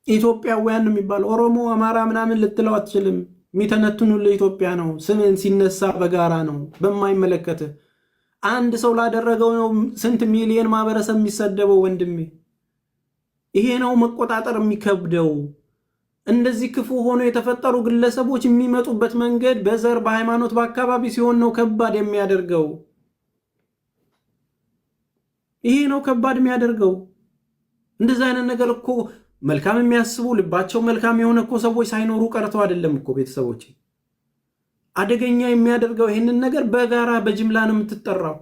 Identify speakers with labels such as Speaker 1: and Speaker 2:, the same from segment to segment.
Speaker 1: ኢትዮጵያውያን ነው የሚባለው። ኦሮሞ፣ አማራ ምናምን ልትለው አትችልም። የሚተነትኑልህ ኢትዮጵያ ነው። ስምን ሲነሳ በጋራ ነው። በማይመለከት አንድ ሰው ላደረገው ነው ስንት ሚሊዮን ማህበረሰብ የሚሰደበው ወንድሜ። ይሄ ነው መቆጣጠር የሚከብደው። እንደዚህ ክፉ ሆኖ የተፈጠሩ ግለሰቦች የሚመጡበት መንገድ በዘር በሃይማኖት በአካባቢ ሲሆን ነው ከባድ የሚያደርገው። ይሄ ነው ከባድ የሚያደርገው። እንደዚህ አይነት ነገር እኮ መልካም የሚያስቡ ልባቸው መልካም የሆነ እኮ ሰዎች ሳይኖሩ ቀርተው አይደለም እኮ ቤተሰቦች። አደገኛ የሚያደርገው ይህንን ነገር በጋራ በጅምላ ነው የምትጠራው።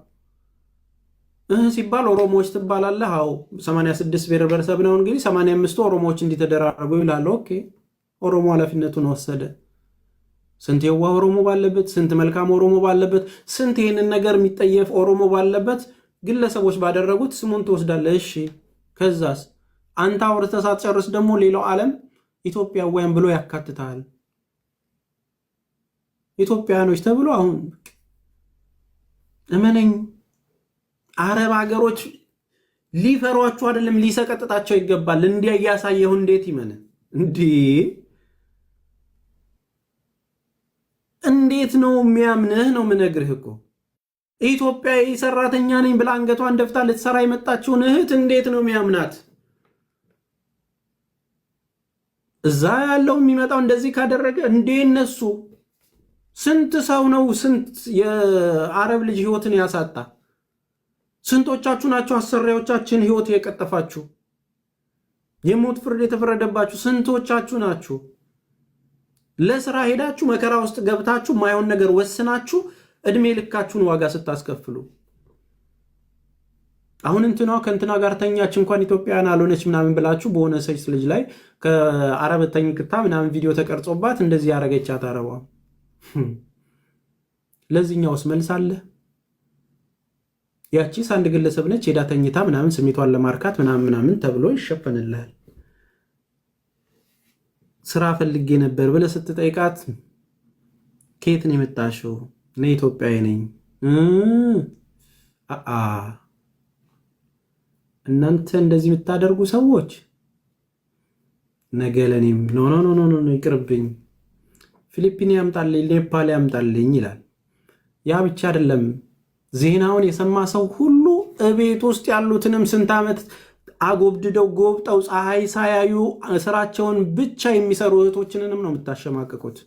Speaker 1: ሲባል ኦሮሞዎች ትባላለህ። አዎ 86 ብሔረሰብ ነው እንግዲህ 85ቱ ኦሮሞዎች እንዲተደራረጉ ይላሉ። ኦኬ ኦሮሞ ኃላፊነቱን ወሰደ። ስንት የዋህ ኦሮሞ ባለበት፣ ስንት መልካም ኦሮሞ ባለበት፣ ስንት ይህንን ነገር የሚጠየፍ ኦሮሞ ባለበት ግለሰቦች ባደረጉት ስሙን ትወስዳለህ። እሺ ከዛስ አንተ አውርተህ ሳትጨርስ ደግሞ ሌላው ዓለም ኢትዮጵያውያን ብሎ ያካትታል። ኢትዮጵያኖች ተብሎ አሁን እመነኝ አረብ ሀገሮች ሊፈሯችሁ አይደለም ሊሰቀጥጣቸው ይገባል። እንዲያ እያሳየሁ እንዴት ይመን እንዴት ነው የሚያምንህ ነው ምነግርህ እኮ ኢትዮጵያዊ ሰራተኛ ነኝ ብላ አንገቷን ደፍታ ልትሰራ የመጣችውን እህት እንዴት ነው የሚያምናት? እዛ ያለው የሚመጣው እንደዚህ ካደረገ እንዴ እነሱ ስንት ሰው ነው ስንት የአረብ ልጅ ህይወትን ያሳጣ? ስንቶቻችሁ ናችሁ አሰሪዎቻችን ህይወት የቀጠፋችሁ? የሞት ፍርድ የተፈረደባችሁ ስንቶቻችሁ ናችሁ? ለስራ ሄዳችሁ መከራ ውስጥ ገብታችሁ ማይሆን ነገር ወስናችሁ እድሜ ልካችሁን ዋጋ ስታስከፍሉ አሁን እንትኗ ከእንትና ጋር ተኛች እንኳን ኢትዮጵያን አልሆነች ምናምን ብላችሁ በሆነ ሴት ልጅ ላይ ከአረብ ተኝክታ ምናምን ቪዲዮ ተቀርጾባት እንደዚህ ያረገቻት አረቧ ለዚህኛውስ መልስ አለ? ያቺስ አንድ ግለሰብ ነች ሄዳ ተኝታ ምናምን ስሜቷን ለማርካት ምናምን ተብሎ ይሸፈንልሃል። ስራ ፈልጌ ነበር ብለህ ስትጠይቃት ከየት ነው የመጣሽው? እኔ ኢትዮጵያዊ ነኝ። እናንተ እንደዚህ የምታደርጉ ሰዎች ነገ ለኔም ኖ ይቅርብኝ፣ ፊሊፒን ያምጣልኝ፣ ኔፓል ያምጣልኝ ይላል። ያ ብቻ አይደለም። ዜናውን የሰማ ሰው ሁሉ እቤት ውስጥ ያሉትንም ስንት ዓመት አጎብድደው ጎብጠው ፀሐይ ሳያዩ ስራቸውን ብቻ የሚሰሩ እህቶችንንም ነው የምታሸማቀቁት።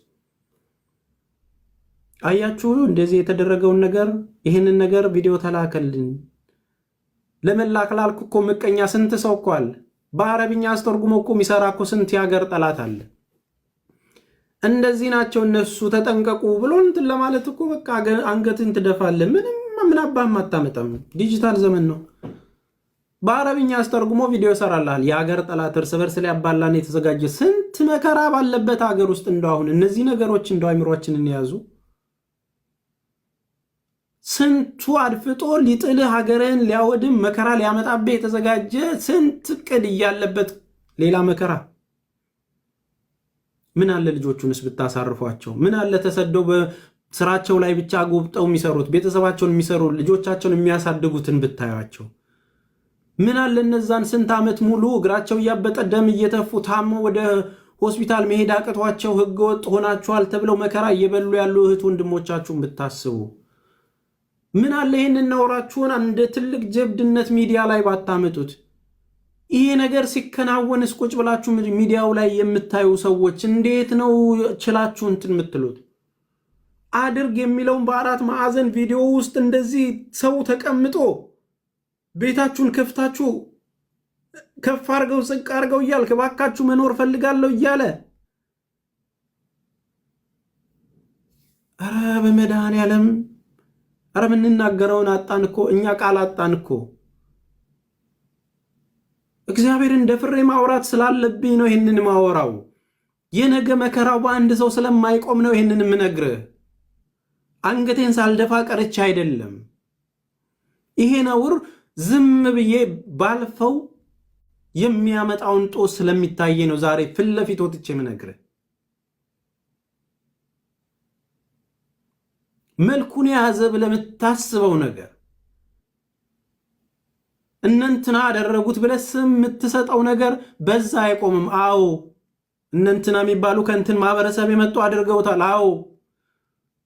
Speaker 1: አያችሁ እንደዚህ የተደረገውን ነገር። ይህንን ነገር ቪዲዮ ተላከልን ለመላክላልኩ እኮ ምቀኛ ስንት ሰው እኮ አለ። በአረብኛ አስተርጉሞ እኮ የሚሰራ እኮ ስንት የሀገር ጠላት አለ። እንደዚህ ናቸው እነሱ ተጠንቀቁ ብሎ እንትን ለማለት እኮ በቃ አንገትን ትደፋለህ። ምን አባህም አታመጣም። ዲጂታል ዘመን ነው። በአረብኛ አስተርጉሞ ቪዲዮ ይሰራልሃል። የሀገር ጠላት እርስ በርስ ሊያባላን የተዘጋጀ ስንት መከራ ባለበት ሀገር ውስጥ እንደው አሁን እነዚህ ነገሮች እንደው አይምሯችንን የያዙ ስንቱ አድፍጦ ሊጥልህ ሀገርህን ሊያወድም መከራ ሊያመጣብህ የተዘጋጀ ስንት ቅድ እያለበት ሌላ መከራ። ምን አለ ልጆቹንስ ብታሳርፏቸው? ምን አለ ተሰደው በስራቸው ላይ ብቻ ጎብጠው የሚሰሩት ቤተሰባቸውን የሚሰሩ ልጆቻቸውን የሚያሳድጉትን ብታያቸው? ምን አለ እነዛን ስንት ዓመት ሙሉ እግራቸው እያበጠ ደም እየተፉ ታሞ ወደ ሆስፒታል መሄድ አቅቷቸው ህገወጥ ሆናችኋል ተብለው መከራ እየበሉ ያሉ እህት ወንድሞቻችሁን ብታስቡ? ምን አለ ይህንን ነውራችሁን እንደ ትልቅ ጀብድነት ሚዲያ ላይ ባታመጡት? ይሄ ነገር ሲከናወንስ ቁጭ ብላችሁ ሚዲያው ላይ የምታዩ ሰዎች እንዴት ነው ችላችሁ እንትን የምትሉት? አድርግ የሚለውን በአራት ማዕዘን ቪዲዮ ውስጥ እንደዚህ ሰው ተቀምጦ ቤታችሁን ከፍታችሁ ከፍ አርገው ጽቅ አርገው እያልክ ባካችሁ መኖር ፈልጋለሁ እያለ ኧረ በመድኃኔዓለም ኧረ የምንናገረውን አጣን እኮ እኛ ቃል አጣን እኮ። እግዚአብሔርን ደፍሬ ማውራት ስላለብኝ ነው ይህንን ማወራው። የነገ መከራው በአንድ ሰው ስለማይቆም ነው ይህንን የምነግርህ። አንገቴን ሳልደፋ ቀርቼ አይደለም። ይሄ ነውር ዝም ብዬ ባልፈው የሚያመጣውን ጦስ ስለሚታየ ነው ዛሬ ፊት ለፊት ወጥቼ የምነግርህ። መልኩን የያዘ ብለህ የምታስበው ነገር እነንትና አደረጉት ብለህ ስም የምትሰጠው ነገር በዛ አይቆምም። አዎ እነንትና የሚባሉ ከእንትን ማህበረሰብ የመጡ አድርገውታል። አዎ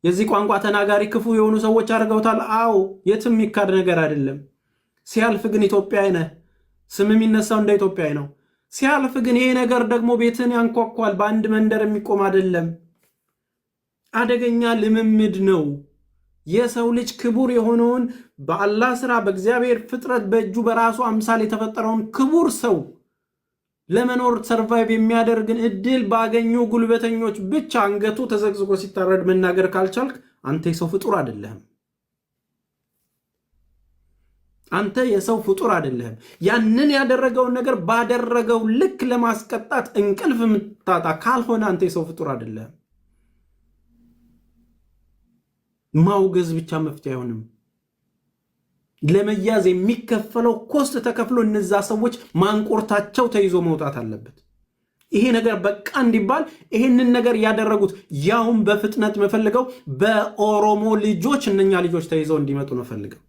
Speaker 1: የዚህ ቋንቋ ተናጋሪ ክፉ የሆኑ ሰዎች አድርገውታል። አዎ የትም የሚካድ ነገር አይደለም። ሲያልፍ ግን ኢትዮጵያዊ ነህ፣ ስም የሚነሳው እንደ ኢትዮጵያዊ ነው። ሲያልፍ ግን ይሄ ነገር ደግሞ ቤትን ያንኳኳል። በአንድ መንደር የሚቆም አይደለም። አደገኛ ልምምድ ነው። የሰው ልጅ ክቡር የሆነውን በአላህ ስራ በእግዚአብሔር ፍጥረት በእጁ በራሱ አምሳል የተፈጠረውን ክቡር ሰው ለመኖር ሰርቫይቭ የሚያደርግን እድል ባገኙ ጉልበተኞች ብቻ አንገቱ ተዘግዝቆ ሲታረድ መናገር ካልቻልክ አንተ የሰው ፍጡር አይደለህም። አንተ የሰው ፍጡር አይደለህም። ያንን ያደረገውን ነገር ባደረገው ልክ ለማስቀጣት እንቅልፍ የምታጣ ካልሆነ አንተ የሰው ፍጡር አይደለህም። ማውገዝ ብቻ መፍትሄ አይሆንም። ለመያዝ የሚከፈለው ኮስት ተከፍሎ እነዛ ሰዎች ማንቆርታቸው ተይዞ መውጣት አለበት። ይሄ ነገር በቃ እንዲባል ይሄንን ነገር ያደረጉት ያውም በፍጥነት መፈልገው በኦሮሞ ልጆች እነኛ ልጆች ተይዘው እንዲመጡ ነው ፈልገው።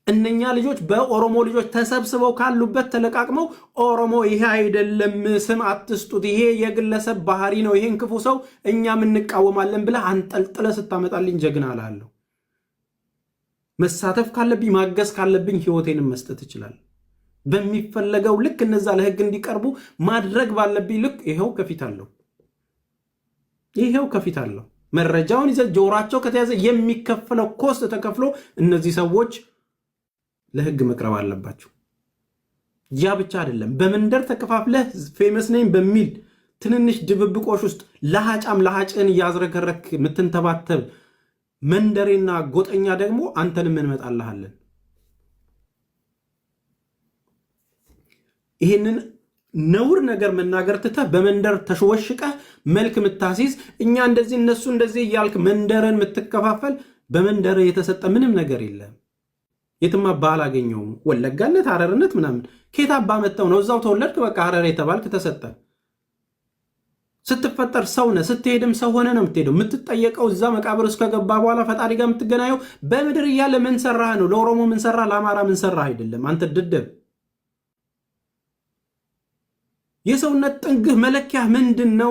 Speaker 1: እነኛ ልጆች በኦሮሞ ልጆች ተሰብስበው ካሉበት ተለቃቅመው ኦሮሞ ይሄ አይደለም፣ ስም አትስጡት፣ ይሄ የግለሰብ ባህሪ ነው፣ ይሄን ክፉ ሰው እኛም እንቃወማለን ብለህ አንጠልጥለ ስታመጣልኝ ጀግና እላለሁ። መሳተፍ ካለብኝ ማገዝ ካለብኝ ህይወቴንም መስጠት ይችላል። በሚፈለገው ልክ እነዛ ለህግ እንዲቀርቡ ማድረግ ባለብኝ ልክ ይሄው ከፊት አለው። መረጃውን ይዘህ ጆሯቸው ከተያዘ የሚከፈለው ኮስት ተከፍሎ እነዚህ ሰዎች ለህግ መቅረብ አለባቸው። ያ ብቻ አይደለም። በመንደር ተከፋፍለህ ፌመስ ነኝ በሚል ትንንሽ ድብብቆሽ ውስጥ ለሃጭን እያዝረከረክ የምትንተባተብ መንደሬና ጎጠኛ ደግሞ አንተንም እንመጣልሃለን። ይህንን ነውር ነገር መናገር ትተህ በመንደር ተሽወሽቀህ መልክ የምታስይዝ እኛ እንደዚህ እነሱ እንደዚህ እያልክ መንደርን የምትከፋፈል በመንደር የተሰጠ ምንም ነገር የለም። የትም አባ አላገኘውም። ወለጋነት፣ ሐረርነት ምናምን ከየት አባ መተው ነው? እዛው ተወለድክ፣ በቃ ሐረር የተባልክ ተሰጠ። ስትፈጠር ሰው ነህ፣ ስትሄድም ሰው ሆነ ነው የምትሄደው። የምትጠየቀው እዛ መቃብር እስከ ገባ በኋላ ፈጣሪ ጋር የምትገናኘው በምድር እያለ ምን ሰራህ ነው። ለኦሮሞ ምን ሰራህ፣ ለአማራ ምን ሰራህ አይደለም። አንተ ድድብ የሰውነት ጥንግህ መለኪያ ምንድን ነው?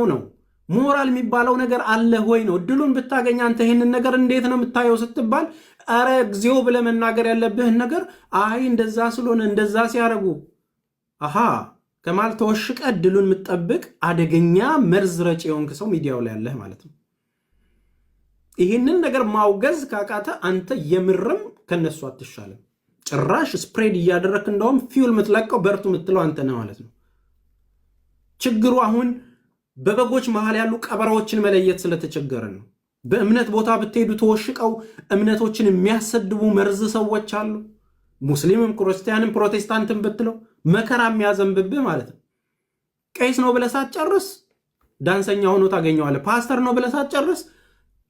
Speaker 1: ሞራል የሚባለው ነገር አለ ወይ ነው። እድሉን ብታገኝ አንተ ይህንን ነገር እንዴት ነው የምታየው ስትባል አረ እግዚኦ ብለህ መናገር ያለብህን ነገር አይ እንደዛ ስለሆነ እንደዛ ሲያደርጉ አሃ ከማል ተወሽቀ እድሉን የምትጠብቅ አደገኛ መርዝ ረጭ የሆንክ ሰው ሚዲያው ላይ ያለህ ማለት ነው። ይህንን ነገር ማውገዝ ካቃተ አንተ የምርም ከነሱ አትሻለም። ጭራሽ ስፕሬድ እያደረክ እንደውም ፊውል የምትለቀው በርቱ የምትለው አንተ ነህ ማለት ነው። ችግሩ አሁን በበጎች መሃል ያሉ ቀበራዎችን መለየት ስለተቸገረ ነው። በእምነት ቦታ ብትሄዱ ተወሽቀው እምነቶችን የሚያሰድቡ መርዝ ሰዎች አሉ። ሙስሊምም ክርስቲያንም ፕሮቴስታንትም ብትለው መከራ የሚያዘንብብህ ማለት ነው። ቄስ ነው ብለህ ሳትጨርስ ዳንሰኛ ሆኖ ታገኘዋለህ። ፓስተር ነው ብለህ ሳትጨርስ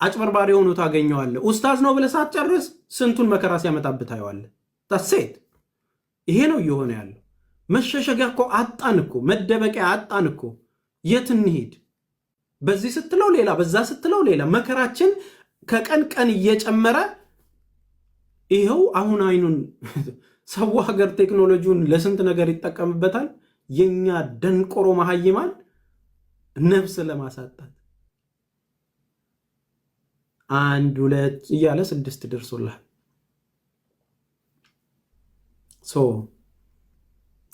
Speaker 1: አጭበርባሪ ሆኖ ታገኘዋለህ። ኡስታዝ ነው ብለህ ሳትጨርስ ስንቱን መከራ ሲያመጣብህ ታየዋለህ። ታሴት ይሄ ነው እየሆነ ያለው። መሸሸጊያ እኮ አጣን እኮ፣ መደበቂያ አጣን እኮ። የት እንሂድ? በዚህ ስትለው ሌላ፣ በዛ ስትለው ሌላ። መከራችን ከቀን ቀን እየጨመረ ይኸው አሁን አይኑን ሰው ሀገር ቴክኖሎጂውን ለስንት ነገር ይጠቀምበታል። የኛ ደንቆሮ መሃይማን ነፍስ ለማሳጣት 1 2 እያለ 6 ደርሶልሃል።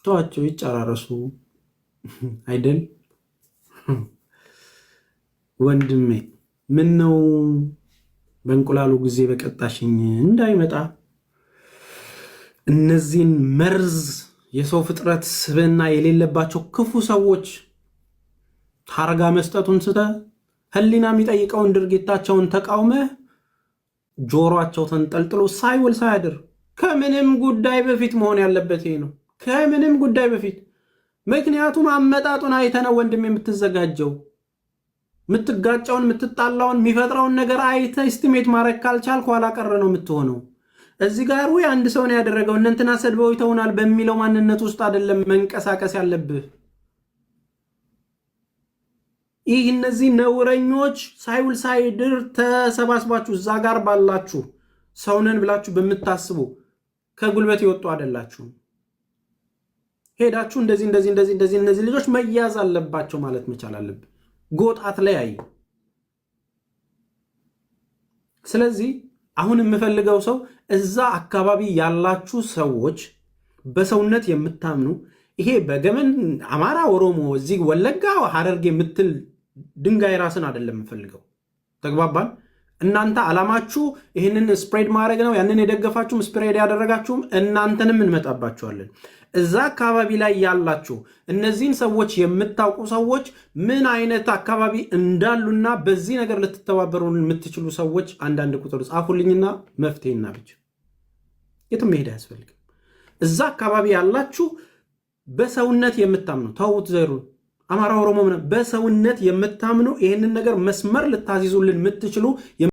Speaker 1: ተዋቸው ይጨራረሱ አይደል? ወንድሜ ምን ነው በእንቁላሉ ጊዜ በቀጣሽኝ እንዳይመጣ እነዚህን መርዝ የሰው ፍጥረት ስብዕና የሌለባቸው ክፉ ሰዎች ታርጋ መስጠቱን ስተህ ህሊና የሚጠይቀውን ድርጊታቸውን ተቃውመህ ጆሮአቸው ተንጠልጥሎ ሳይውል ሳያድር ከምንም ጉዳይ በፊት መሆን ያለበት ይሄ ነው። ከምንም ጉዳይ በፊት። ምክንያቱም አመጣጡን አይተህ ወንድም የምትዘጋጀው የምትጋጨውን የምትጣላውን የሚፈጥረውን ነገር አይተህ ኤስቲሜት ማድረግ ካልቻልክ ኋላ ቀር ነው የምትሆነው። እዚህ ጋር ወይ አንድ ሰው ነው ያደረገው እነንትና ሰድበው ይተውናል በሚለው ማንነት ውስጥ አይደለም መንቀሳቀስ ያለብህ። ይህ እነዚህ ነውረኞች ሳይውል ሳይድር ተሰባስባችሁ እዛ ጋር ባላችሁ ሰውነን ብላችሁ በምታስቡ ከጉልበት ይወጡ አይደላችሁም። ሄዳችሁ እንደዚህ ልጆች መያዝ አለባቸው ማለት መቻል አለብን። ጎጣት ላይ አይ። ስለዚህ አሁን የምፈልገው ሰው እዛ አካባቢ ያላችሁ ሰዎች በሰውነት የምታምኑ ይሄ በገመን አማራ፣ ኦሮሞ፣ እዚህ ወለጋ፣ ሐረርጌ የምትል ድንጋይ ራስን አይደለም የምፈልገው። ተግባባን? እናንተ አላማችሁ ይህንን ስፕሬድ ማድረግ ነው። ያንን የደገፋችሁም ስፕሬድ ያደረጋችሁም እናንተንም እንመጣባችኋለን። እዛ አካባቢ ላይ ያላችሁ እነዚህን ሰዎች የምታውቁ ሰዎች ምን አይነት አካባቢ እንዳሉና በዚህ ነገር ልትተባበሩ የምትችሉ ሰዎች አንዳንድ ቁጥር ጻፉልኝና መፍትሄና ብቻ የትም መሄድ አያስፈልግም። እዛ አካባቢ ያላችሁ በሰውነት የምታምኑ ተውት፣ ዘሩን አማራ፣ ኦሮሞ በሰውነት የምታምኑ ይህንን ነገር መስመር ልታዚዙልን የምትችሉ